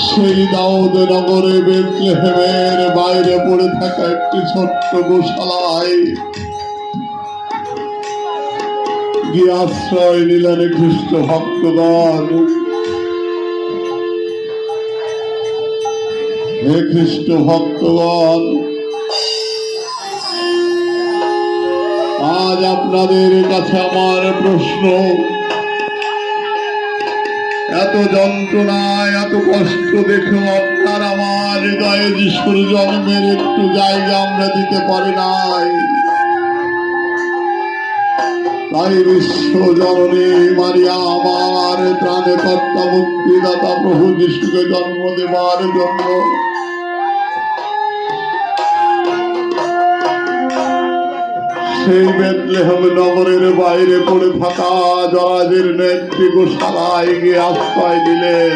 সেই দাউদ নগরে বেথলেহেমের বাইরে পড়ে থাকা একটি ছোট্ট গোশালায় গিয়ে আশ্রয় নিলেন খ্রিস্ট ভক্তগণ। হে খ্রিস্ট ভক্তগণ, আজ আপনাদের কাছে আমার প্রশ্ন, এত যন্ত্রণায় এত কষ্ট দেখেও আপনার আমার হৃদয়ে যিশুর জন্মের একটু জায়গা আমরা দিতে পারি নাই। তাই বিশ্ব জননী মারিয়া আমার ত্রাণকর্তা মুক্তিদাতা প্রভু যিশুকে জন্ম দেবার জন্য সেই বেথলেহেম নগরের বাইরে পড়ে থাকা জরাজীর্ণ একটি গোশালায় গিয়ে আশ্রয় দিলেন।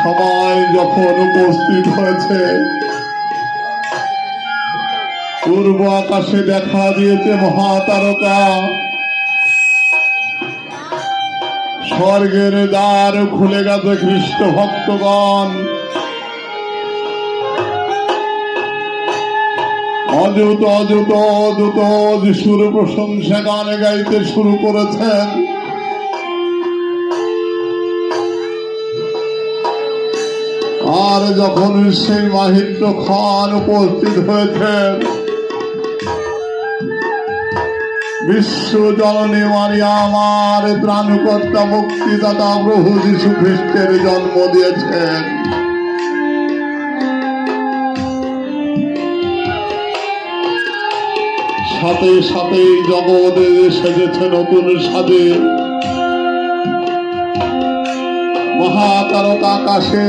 সময় যখন উপস্থিত হয়েছে, পূর্ব আকাশে দেখা দিয়েছে মহাতারকা, স্বর্গের দ্বার খুলে গেছে খ্রিস্ট ভক্তগণ। অযুত অযুত অযুত যিশুর প্রশংসা গান গাইতে শুরু করেছেন। আর যখন সেই মাহিত্য খান উপস্থিত হয়েছেন, বিশ্ব জননী মারিয়া আমার ত্রাণকর্তা মুক্তিদাতা প্রভু যীশু খ্রিস্টের জন্ম দিয়েছেন। সাথে সাথে জগৎ সেজেছে নতুন সাজে। মহাতারকা আকাশে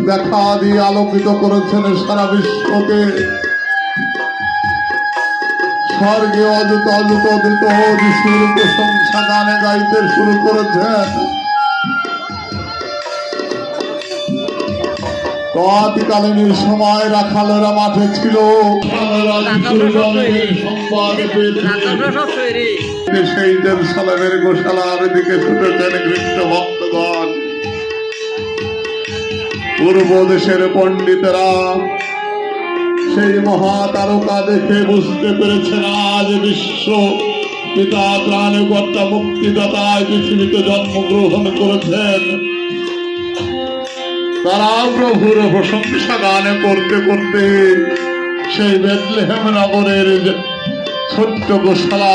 দেখা দিয়ে আলোকিত করেছেন সারা বিশ্বকে। স্বর্গে অযুত অযুত অযুত যিশুর প্রশংসা গানে গাইতে শুরু করেছেন। তৎকালীন সময় রাখালেরা মাঠে ছিল, সেই জেরুসালেমের গোশালার দিকে ছুটেছেন খ্রিস্ট ভক্তগণ। পূর্ব দেশের পণ্ডিতেরা সেই মহাতারকা দেখে বুঝতে পেরেছেন আজ বিশ্ব পিতা ত্রাণকর্তা মুক্তিদাতা পৃথিবীতে জন্মগ্রহণ করেছেন। তারা প্রভুর প্রশংসা গান করতে করতে সেই বেথলেহেম নগরের ছোট্ট গোশালা